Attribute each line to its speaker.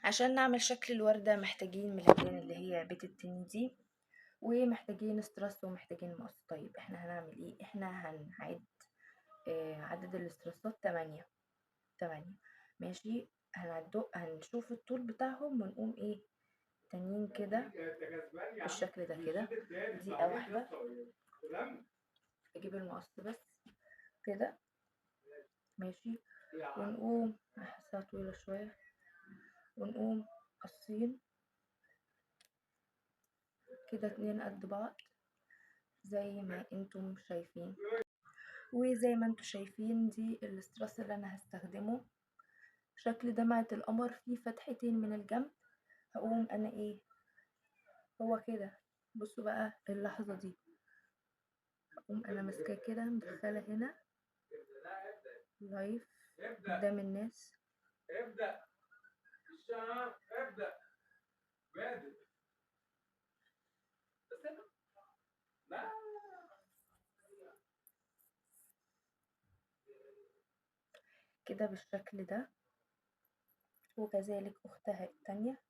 Speaker 1: عشان نعمل شكل الوردة محتاجين مليان اللي هي بيت التين دي، ومحتاجين استرس ومحتاجين مقص. طيب احنا هنعمل ايه؟ احنا هنعد عدد الاسترسات 8. 8 ماشي. هنشوف الطول بتاعهم ونقوم ايه تانيين كده بالشكل ده كده. دقيقة واحدة اجيب المقص بس كده ماشي. ونقوم احسها طويلة شوية، ونقوم قصين كده 2 قد بعض زي ما انتم شايفين. وزي ما انتم شايفين دي الاستراس اللي انا هستخدمه. شكل دمعة القمر فيه فتحتين من الجنب. هقوم انا ايه هو كده. بصوا بقى اللحظة دي، هقوم انا ماسكاه كده مدخلة هنا لايف قدام الناس. كده بالشكل ده، وكذلك اختها التانية